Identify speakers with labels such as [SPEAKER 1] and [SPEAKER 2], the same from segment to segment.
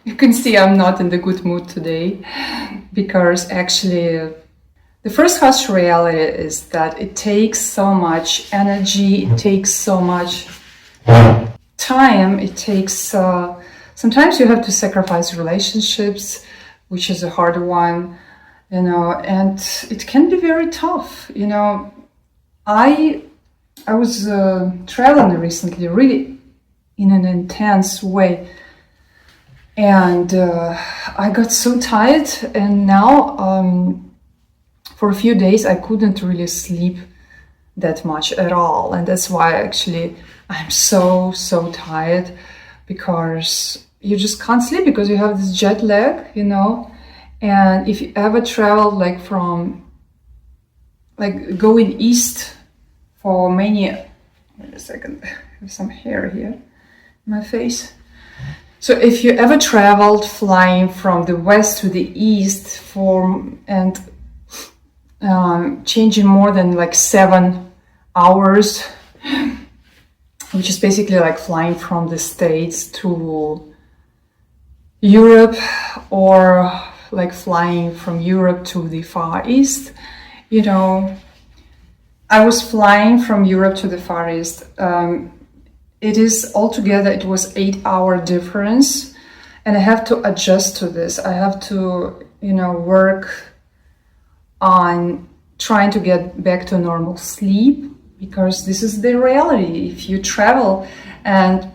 [SPEAKER 1] You can see I'm not in the good mood today, because actually the first harsh reality is that it takes so much energy, it takes so much time, it takes sometimes you have to sacrifice relationships, which is a hard one, and it can be very tough. I was traveling recently, really in an intense way, and I got so tired, and now for a few days I couldn't really sleep that much at all, and that's why actually I'm so tired, because you just can't sleep because you have this jet lag, and if you ever travel like going east for many, wait a second, I have some hair here in my face. So if you ever traveled flying from the west to the east and changing more than like 7 hours, which is basically like flying from the States to Europe, or like flying from Europe to the Far East, I was flying from Europe to the Far East. It was 8-hour difference, and I have to adjust to this. I have to, work on trying to get back to normal sleep, because this is the reality. If you travel and,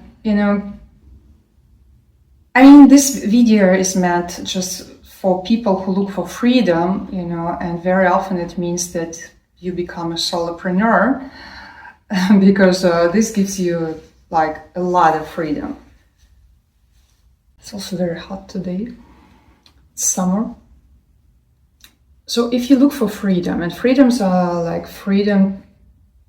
[SPEAKER 1] this video is meant just for people who look for freedom, and very often it means that you become a solopreneur, because this gives you like a lot of freedom. It's also very hot today. It's summer. So if you look for freedom, and freedoms are like freedom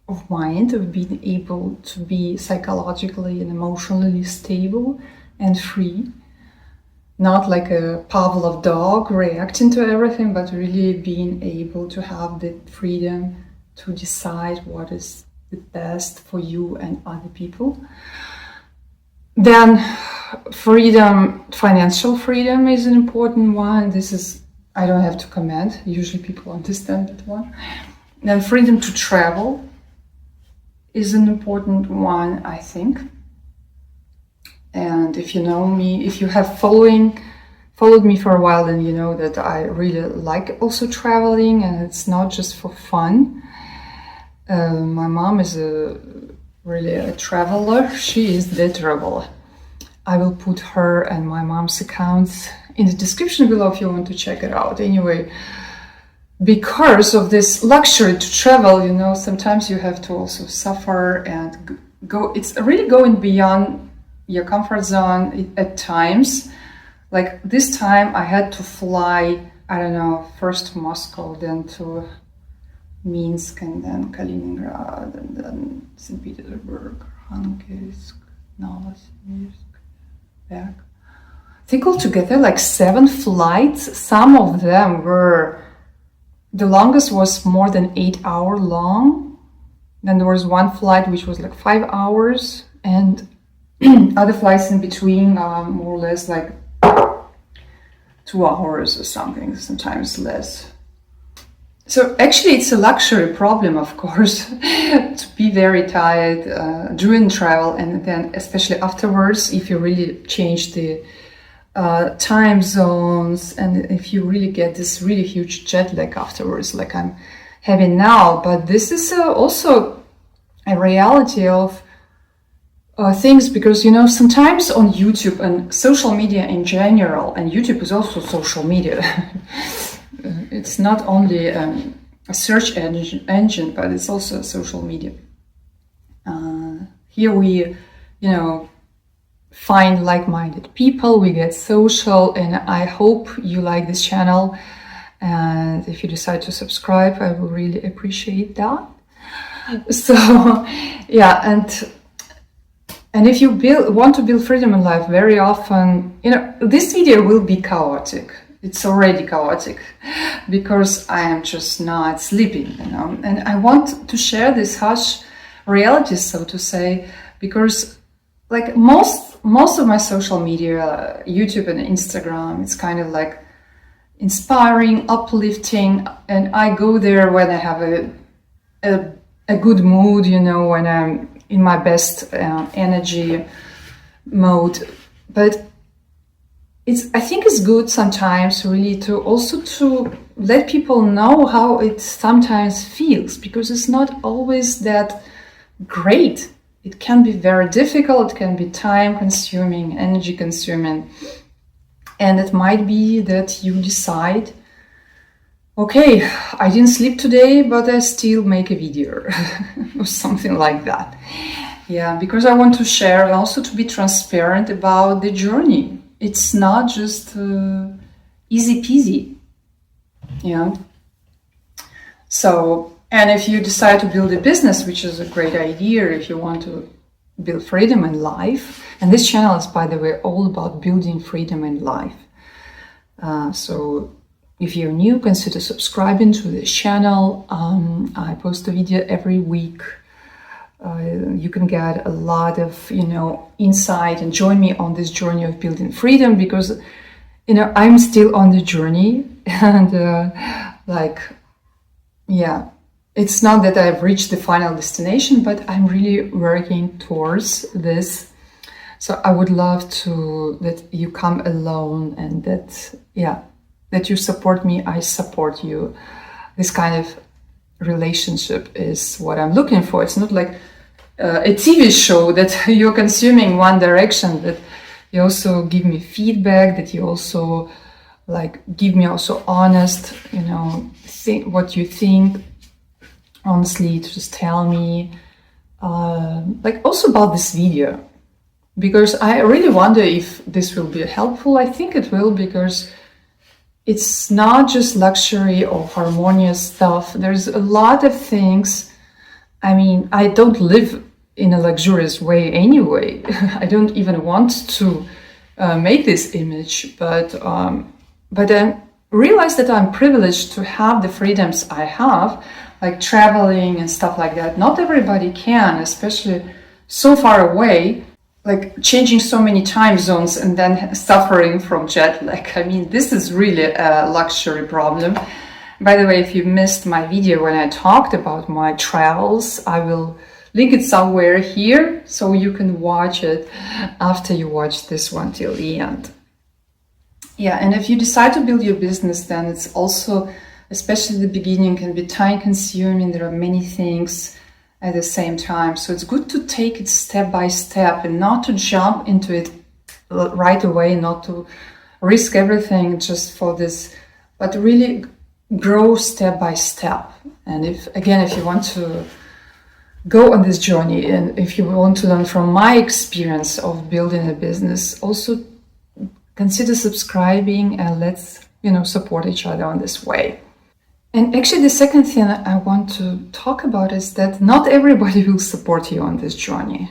[SPEAKER 1] of mind, of being able to be psychologically and emotionally stable and free, not like a Pavlov dog reacting to everything, but really being able to have the freedom to decide what is the best for you and other people. Then freedom, financial freedom is an important one. I don't have to comment. Usually people understand that one. Then freedom to travel is an important one, I think. And if you know me, if you have followed me for a while, then you know that I really like also traveling, and it's not just for fun. My mom is really a traveler. She is the traveler. I will put her and my mom's accounts in the description below if you want to check it out. Anyway, because of this luxury to travel, sometimes you have to also suffer and go. It's really going beyond your comfort zone at times. Like this time I had to fly, first to Moscow, then to Minsk, and then Kaliningrad, and then St. Petersburg, Khankisk, Novosibirsk, back. I think altogether like 7 flights. Some of them the longest was more than 8 hours long. Then there was one flight which was like 5 hours, and other flights in between more or less like 2 hours or something, sometimes less. So actually it's a luxury problem, of course, to be very tired during travel, and then especially afterwards, if you really change the time zones, and if you really get this really huge jet lag afterwards, like I'm having now. But this is also a reality of things, because sometimes on YouTube and social media in general, and YouTube is also social media. It's not only a search engine, but it's also social media. Here we, find like-minded people, we get social, and I hope you like this channel. And if you decide to subscribe, I will really appreciate that. So, yeah, and if you want to build freedom in life, very often, this video will be chaotic. It's already chaotic because I am just not sleeping, and I want to share this harsh reality, so to say, because like most of my social media, YouTube and Instagram, it's kind of like inspiring, uplifting, and I go there when I have a good mood, you know, when I'm in my best energy mode. But I think it's good sometimes really to also to let people know how it sometimes feels, because it's not always that great. It can be very difficult, it can be time consuming, energy consuming. And it might be that you decide, okay, I didn't sleep today, but I still make a video or something like that. Yeah, because I want to share and also to be transparent about the journey. It's not just easy peasy. Yeah. So, and if you decide to build a business, which is a great idea, if you want to build freedom in life, and this channel is, by the way, all about building freedom in life. So if you're new, consider subscribing to this channel. I post a video every week. You can get a lot of, you know, insight and join me on this journey of building freedom, because, you know, I'm still on the journey, and yeah, it's not that I've reached the final destination, but I'm really working towards this. So I would love to that you come along, and that, yeah, that you support me, I support you. This kind of relationship is what I'm looking for. It's not like a TV show that you're consuming one direction, that you also give me feedback, that you also like give me also honest, you know, think what you think. Honestly, just tell me, like also about this video, because I really wonder if this will be helpful. I think it will, because it's not just luxury or harmonious stuff. There's a lot of things. I mean, I don't live in a luxurious way anyway. I don't even want to make this image, but I realize that I'm privileged to have the freedoms I have, like traveling and stuff like that. Not everybody can, especially so far away, like changing so many time zones and then suffering from jet lag. I mean, this is really a luxury problem. By the way, if you missed my video when I talked about my travels, I will link it somewhere here so you can watch it after you watch this one till the end. Yeah, and if you decide to build your business, then it's also, especially the beginning, can be time consuming. There are many things at the same time. So it's good to take it step by step and not to jump into it right away, not to risk everything just for this, but really grow step by step. And if you want to go on this journey, and if you want to learn from my experience of building a business, also consider subscribing, and let's, you know, support each other on this way. And actually, the second thing I want to talk about is that not everybody will support you on this journey.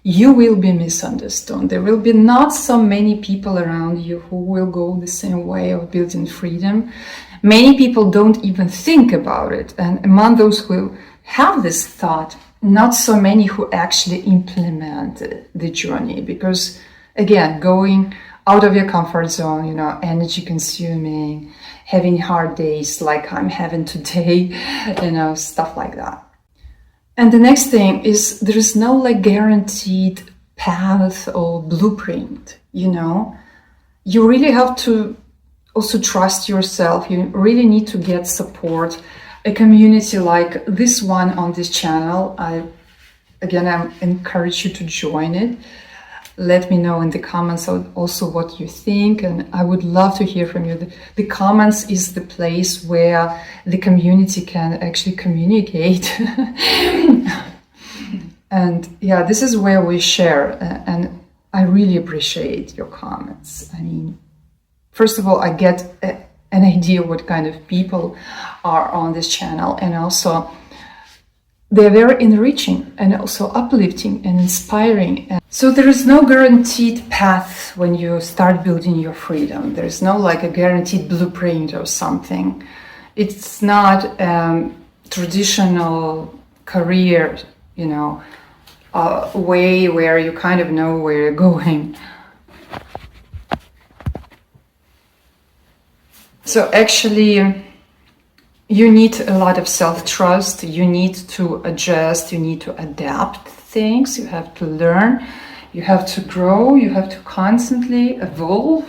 [SPEAKER 1] You will be misunderstood. There will be not so many people around you who will go the same way of building freedom. Many people don't even think about it. And among those who have this thought, not so many who actually implement the journey. Because again, going out of your comfort zone, you know, energy consuming, having hard days like I'm having today, you know, stuff like that. And the next thing is, there is no like guaranteed path or blueprint, you know. You really have to also trust yourself. You really need to get support. A community like this one on this channel, I encourage you to join it. Let me know in the comments also what you think, and I would love to hear from you. The comments is the place where the community can actually communicate. And yeah, this is where we share, and I really appreciate your comments. I mean, first of all, I get an idea what kind of people are on this channel, and also they're very enriching and also uplifting and inspiring. So there is no guaranteed path when you start building your freedom. There's no like a guaranteed blueprint or something. It's not traditional career, you know, way where you kind of know where you're going. So actually, you need a lot of self-trust. You need to adjust. You need to adapt things. You have to learn. You have to grow. You have to constantly evolve.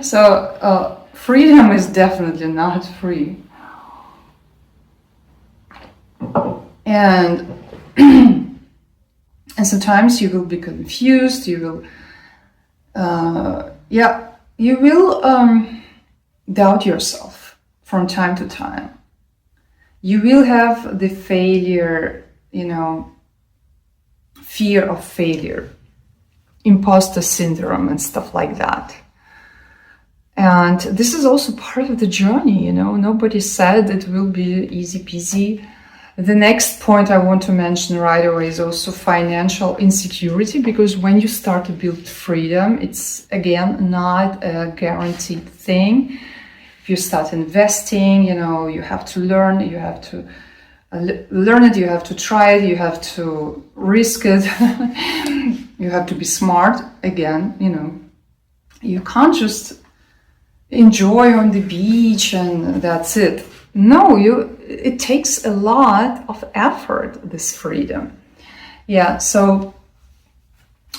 [SPEAKER 1] So freedom is definitely not free. And and sometimes you will be confused. You will, you will doubt yourself from time to time. You will have the failure, fear of failure, imposter syndrome and stuff like that. And this is also part of the journey, Nobody said it will be easy peasy. The next point I want to mention right away is also financial insecurity, because when you start to build freedom, it's again not a guaranteed thing. If you start investing, you have to learn, you have to learn it, you have to try it, you have to risk it, you have to be smart again, You can't just enjoy on the beach and that's it. No, it takes a lot of effort, this freedom. Yeah, so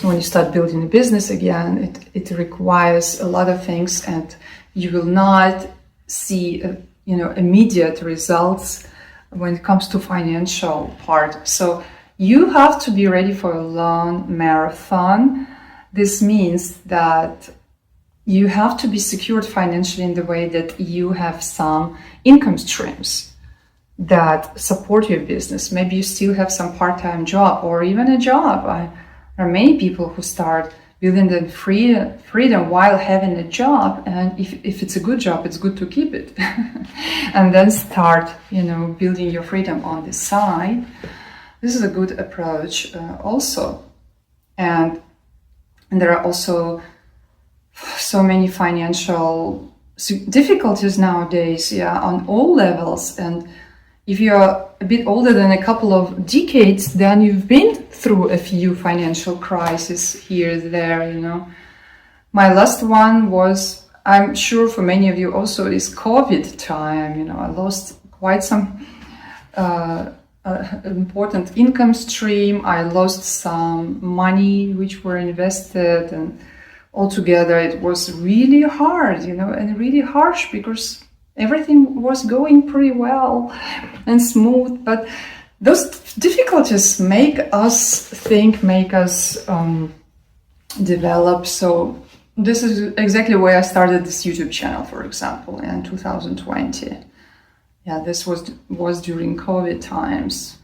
[SPEAKER 1] when you start building a business again, it requires a lot of things, and you will not see immediate results when it comes to financial part. So you have to be ready for a long marathon. This means that you have to be secured financially in the way that you have some income streams that support your business. Maybe you still have some part-time job or even a job. There are many people who start building the freedom while having a job, and if it's a good job, it's good to keep it. And then start, building your freedom on the side. This is a good approach also. And there are also so many financial difficulties nowadays, on all levels. And if you're a bit older than a couple of decades, then you've been through a few financial crises here, there, My last one was, I'm sure for many of you also, is COVID time. I lost quite some important income stream. I lost some money which were invested, and altogether it was really hard, and really harsh, because everything was going pretty well and smooth. But those difficulties make us think, make us develop. So this is exactly why I started this YouTube channel, for example, in 2020. Yeah, this was during COVID times.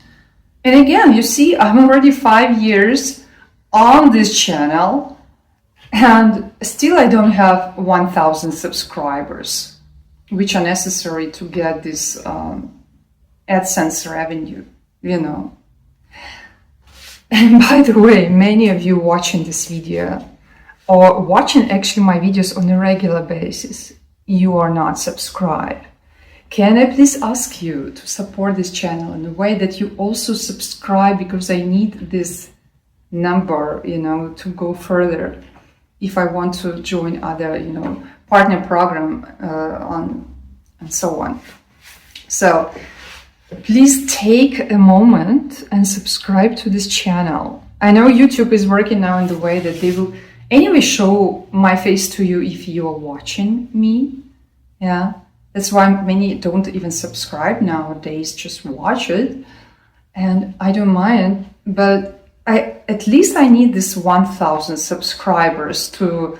[SPEAKER 1] And again, you see, I'm already 5 years on this channel, and still I don't have 1,000 subscribers, which are necessary to get this AdSense revenue, And by the way, many of you watching this video, or watching actually my videos on a regular basis, you are not subscribed. Can I please ask you to support this channel in a way that you also subscribe, because I need this number, to go further if I want to join other, partner program and so on. So please take a moment and subscribe to this channel. I know YouTube is working now in the way that they will anyway show my face to you if you are watching me. Yeah, that's why many don't even subscribe nowadays, just watch it. And I don't mind, but at least I need this 1,000 subscribers to,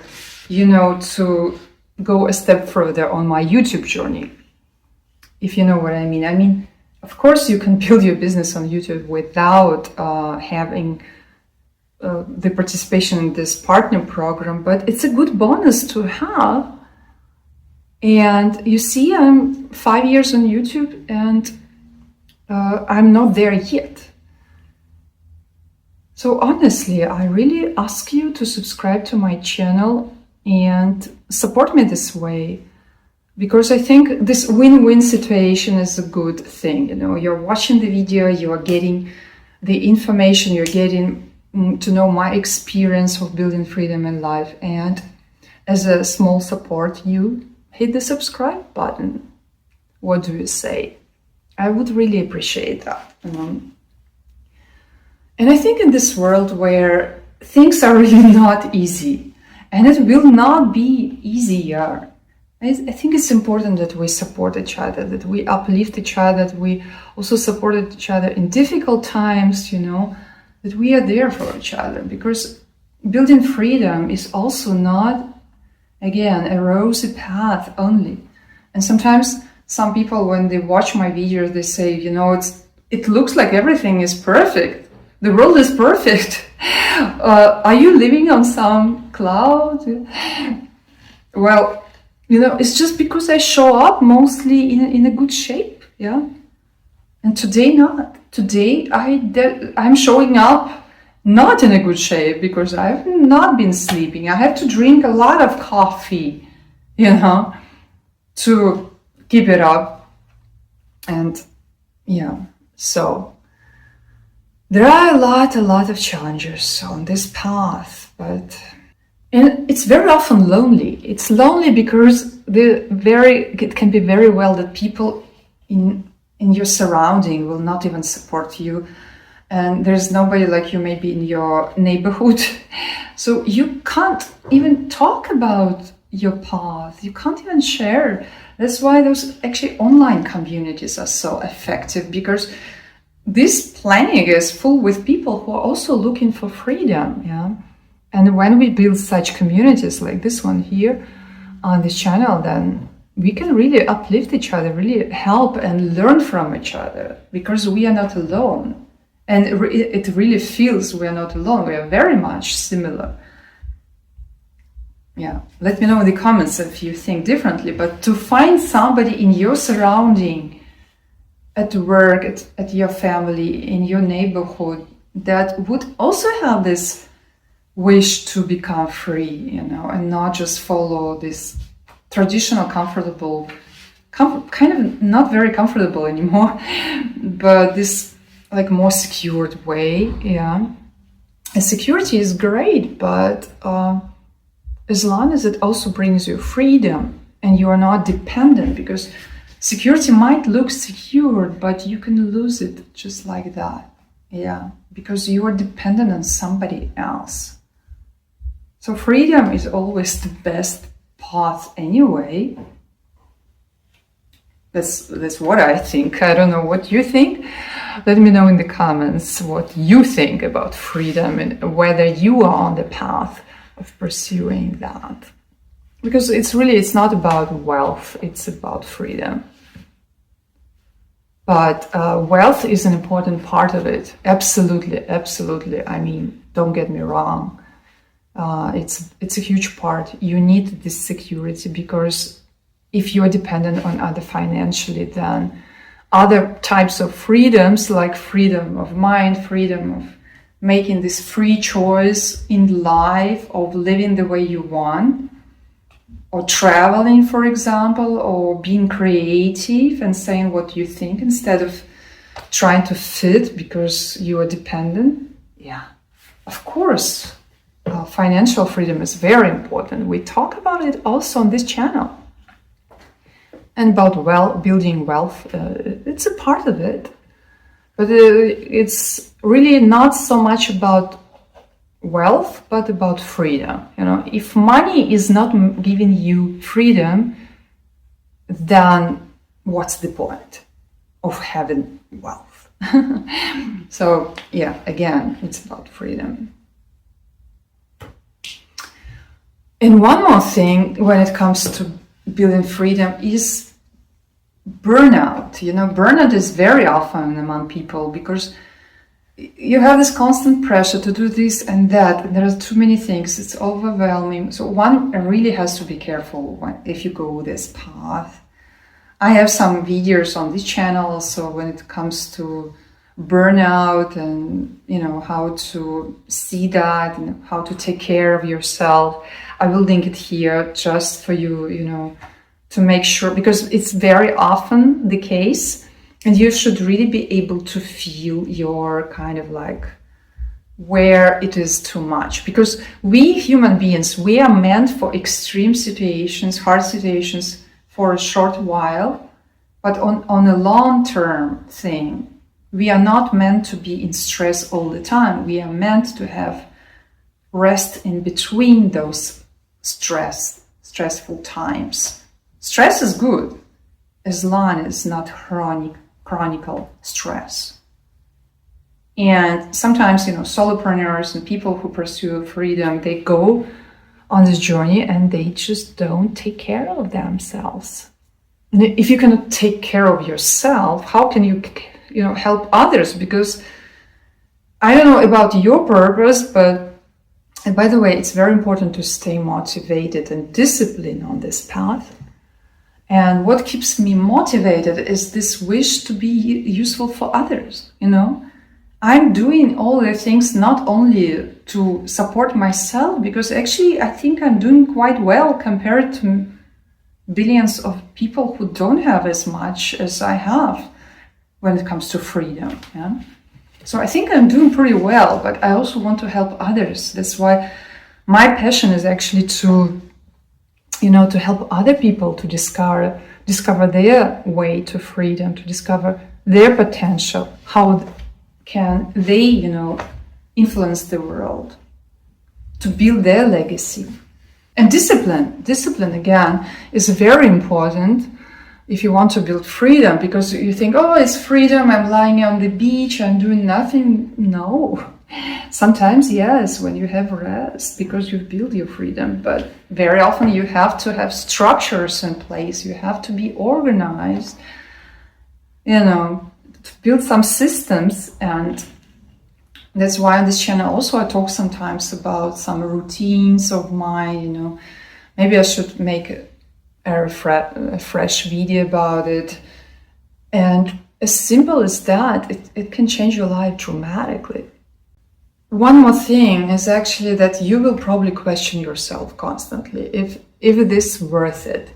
[SPEAKER 1] to go a step further on my YouTube journey, if you know what I mean. I mean, of course, you can build your business on YouTube without having the participation in this partner program, but it's a good bonus to have. And you see, I'm 5 years on YouTube, and I'm not there yet. So honestly, I really ask you to subscribe to my channel and support me this way, because I think this win-win situation is a good thing. You're watching the video, you are getting the information you're getting, to know my experience of building freedom in life. And as a small support, you hit the subscribe button. What do you say? I would really appreciate that. And I think in this world where things are really not easy, and it will not be easier, I think it's important that we support each other, that we uplift each other, that we also support each other in difficult times, that we are there for each other. Because building freedom is also not, again, a rosy path only. And sometimes some people, when they watch my videos, they say, it looks like everything is perfect. The world is perfect. Are you living on some cloud? Well, it's just because I show up mostly in a good shape, yeah? And today not. Today I'm showing up not in a good shape because I have not been sleeping. I have to drink a lot of coffee, to keep it up. And so there are a lot of challenges on this path, and it's very often lonely. It's lonely because it can be very well that people in your surrounding will not even support you, and there's nobody like you maybe in your neighborhood. So you can't even talk about your path. You can't even share. That's why those actually online communities are so effective, because this planet is full with people who are also looking for freedom, yeah. And when we build such communities like this one here on this channel, then we can really uplift each other, really help and learn from each other, because we are not alone. And it really feels we are not alone. We are very much similar. Yeah, let me know in the comments if you think differently. But to find somebody in your surrounding, at work, at your family, in your neighborhood, that would also have this wish to become free, and not just follow this traditional comfortable, kind of not very comfortable anymore, but this like more secured way, yeah. And security is great, but as long as it also brings you freedom and you are not dependent, because security might look secure, but you can lose it just like that, yeah, because you are dependent on somebody else. So freedom is always the best path anyway. That's what I think. I don't know what you think. Let me know in the comments what you think about freedom and whether you are on the path of pursuing that. Because it's not about wealth, it's about freedom. But wealth is an important part of it. Absolutely, absolutely. I mean, don't get me wrong. It's a huge part. You need this security, because if you are dependent on other financially, then other types of freedoms, like freedom of mind, freedom of making this free choice in life, of living the way you want, or traveling, for example, or being creative and saying what you think instead of trying to fit because you are dependent. Yeah, of course. Financial freedom is very important. We talk about it also on this channel. And about building wealth, it's a part of it. But it's really not so much about wealth, but about freedom. If money is not giving you freedom, then what's the point of having wealth? So, yeah, again, it's about freedom. And one more thing when it comes to building freedom is burnout. Burnout is very often among people because you have this constant pressure to do this and that, and there are too many things. It's overwhelming. So one really has to be careful if you go this path. I have some videos on this channel also when it comes to burnout and how to see that and how to take care of yourself. I will link it here just for you, to make sure, because it's very often the case And you should really be able to feel your kind of like where it is too much. Because we human beings, we are meant for extreme situations, hard situations for a short while, but on a long-term thing, we are not meant to be in stress all the time. We are meant to have rest in between those stressful times. Stress is good as long as it's not chronic stress. And sometimes, solopreneurs and people who pursue freedom, they go on this journey and they just don't take care of themselves. And if you cannot take care of yourself, how can you, help others? Because I don't know about your purpose, but and by the way, it's very important to stay motivated and disciplined on this path. And what keeps me motivated is this wish to be useful for others, I'm doing all the things not only to support myself, because actually I think I'm doing quite well compared to billions of people who don't have as much as I have when it comes to freedom. Yeah? So I think I'm doing pretty well, but I also want to help others. That's why my passion is actually to help other people to discover their way to freedom, to discover their potential. How can they, influence the world, to build their legacy. And discipline again is very important if you want to build freedom, because you think, oh, it's freedom, I'm lying on the beach, I'm doing nothing. No. Sometimes, yes, when you have rest, because you build your freedom, but very often you have to have structures in place, you have to be organized, to build some systems. And that's why on this channel also I talk sometimes about some routines of mine, maybe I should make a fresh video about it. And as simple as that, it can change your life dramatically. One more thing is actually that you will probably question yourself constantly if it is worth it,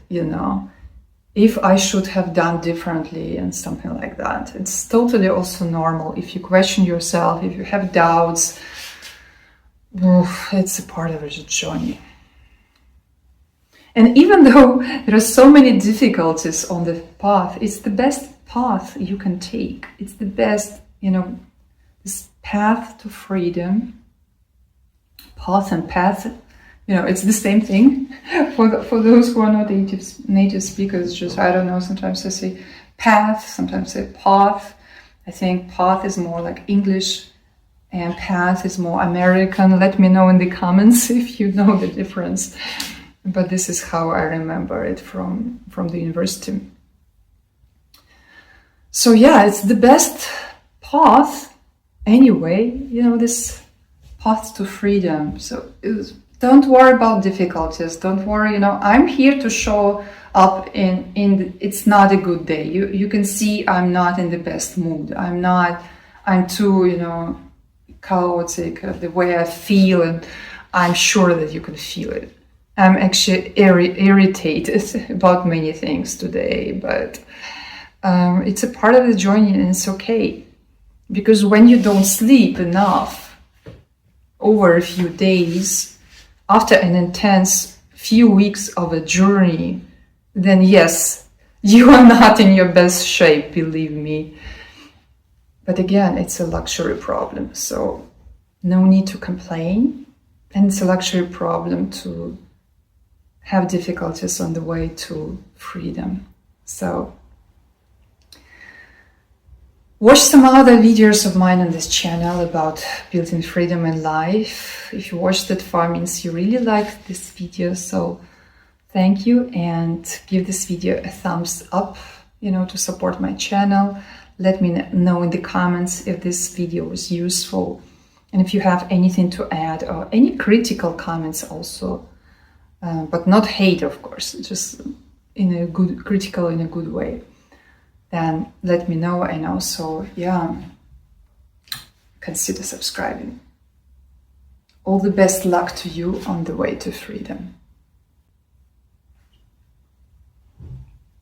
[SPEAKER 1] if I should have done differently and something like that. It's totally also normal if you question yourself, if you have doubts. It's a part of the journey. And even though there are so many difficulties on the path, it's the best path you can take. It's the best, this path to freedom. Path and path, it's the same thing. For those who are not native speakers, just, I don't know, sometimes I say path, sometimes I say path. I think path is more like English and path is more American. Let me know in the comments if you know the difference. But this is how I remember it from the university. So yeah, it's the best path anyway, this path to freedom. So don't worry about difficulties. Don't worry, I'm here to show up it's not a good day. You can see I'm not in the best mood. I'm too, chaotic, the way I feel, and I'm sure that you can feel it. I'm actually irritated about many things today, but it's a part of the journey and it's okay. Because when you don't sleep enough over a few days, after an intense few weeks of a journey, then yes, you are not in your best shape, believe me. But again, it's a luxury problem, so no need to complain. And it's a luxury problem to have difficulties on the way to freedom. So watch some other videos of mine on this channel about building freedom in life. If you watched it far, means you really liked this video. So thank you, and give this video a thumbs up, to support my channel. Let me know in the comments if this video was useful. And if you have anything to add or any critical comments also, but not hate, of course, just in a good way, then let me know. And also, consider subscribing. All the best luck to you on the way to freedom.